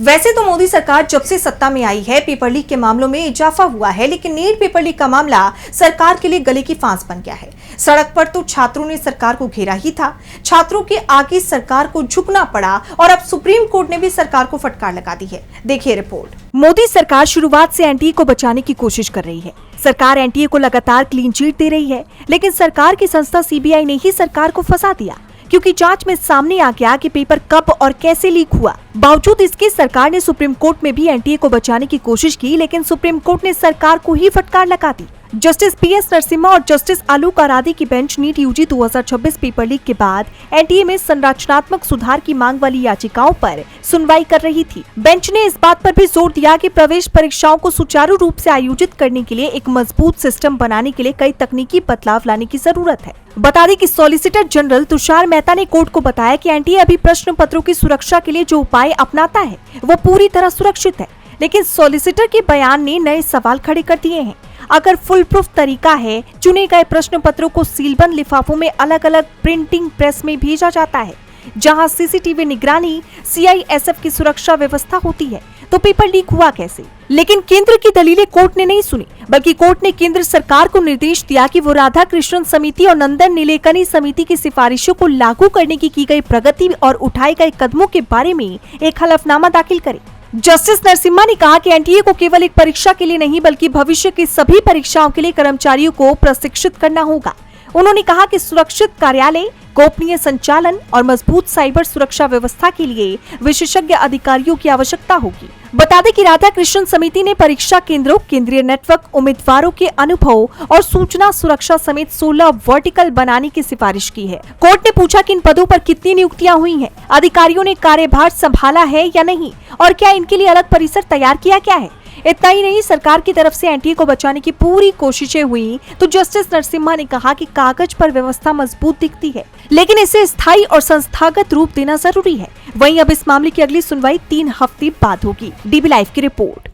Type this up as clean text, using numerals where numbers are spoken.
वैसे तो मोदी सरकार जब से सत्ता में आई है पेपर लीक के मामलों में इजाफा हुआ है, लेकिन नीट पेपर लीक का मामला सरकार के लिए गले की फांस बन गया है। सड़क पर तो छात्रों ने सरकार को घेरा ही था, छात्रों के आगे सरकार को झुकना पड़ा और अब सुप्रीम कोर्ट ने भी सरकार को फटकार लगा दी है। देखिए रिपोर्ट। मोदी सरकार शुरुआत से एनटीए को बचाने की कोशिश कर रही है। सरकार एनटीए को लगातार क्लीन चिट दे रही है, लेकिन सरकार की संस्था सीबीआई ने ही सरकार को फंसा दिया, क्योंकि जांच में सामने आ गया कि पेपर कब और कैसे लीक हुआ। बावजूद इसके सरकार ने सुप्रीम कोर्ट में भी एनटीए को बचाने की कोशिश की, लेकिन सुप्रीम कोर्ट ने सरकार को ही फटकार लगा दी। जस्टिस पीएस नरसिम्हा और जस्टिस आलोक आराधी की bench NEET UG 2026 paper leak के बाद एनटीए में संरचनात्मक सुधार की मांग वाली याचिकाओं पर सुनवाई कर रही थी। बेंच ने इस बात पर भी जोर दिया कि प्रवेश परीक्षाओं को सुचारू रूप से आयोजित करने के लिए एक मजबूत सिस्टम बनाने के लिए कई तकनीकी बदलाव लाने की जरूरत है। बता दें कि सॉलिसिटर जनरल तुषार मेहता ने कोर्ट को बताया कि एनटीए अभी प्रश्न पत्रों की सुरक्षा के लिए जो उपाय अपनाता है वो पूरी तरह सुरक्षित है, लेकिन सॉलिसिटर के बयान ने नए सवाल खड़े कर दिए हैं। अगर फुल प्रूफ तरीका है, चुने गए प्रश्न पत्रों को सीलबंद लिफाफों में अलग अलग प्रिंटिंग प्रेस में भेजा जाता है, जहां सीसीटीवी निगरानी, सीआईएसएफ की सुरक्षा व्यवस्था होती है, तो पेपर लीक हुआ कैसे? लेकिन केंद्र की दलीलें कोर्ट ने नहीं सुनी, बल्कि कोर्ट ने केंद्र सरकार को निर्देश दिया कि वो राधा कृष्णन समिति और नंदन नीलेकनी समिति की सिफारिशों को लागू करने की गई प्रगति और उठाए गए कदमों के बारे में एक हलफनामा दाखिल करे। जस्टिस नरसिम्हा ने कहा कि एनटीए को केवल एक परीक्षा के लिए नहीं, बल्कि भविष्य की सभी परीक्षाओं के लिए कर्मचारियों को प्रशिक्षित करना होगा। उन्होंने कहा कि सुरक्षित कार्यालय, गोपनीय संचालन और मजबूत साइबर सुरक्षा व्यवस्था के लिए विशेषज्ञ अधिकारियों की आवश्यकता होगी। बता दें कि राधा कृष्णन समिति ने परीक्षा केंद्रों, केंद्रीय नेटवर्क, उम्मीदवारों के अनुभव और सूचना सुरक्षा समेत 16 वर्टिकल बनाने की सिफारिश की है। कोर्ट ने पूछा कि इन पदों पर कितनी नियुक्तियां हुई हैं, अधिकारियों ने कार्यभार संभाला है या नहीं, और क्या इनके लिए अलग परिसर तैयार किया गया है। इतना ही नहीं, सरकार की तरफ से एनटीए को बचाने की पूरी कोशिशें हुई तो जस्टिस नरसिम्हा ने कहा कि कागज पर व्यवस्था मजबूत दिखती है, लेकिन इसे स्थायी और संस्थागत रूप देना जरूरी है। वहीं अब इस मामले की अगली सुनवाई 3 हफ्ते बाद होगी। डीबी लाइव की रिपोर्ट।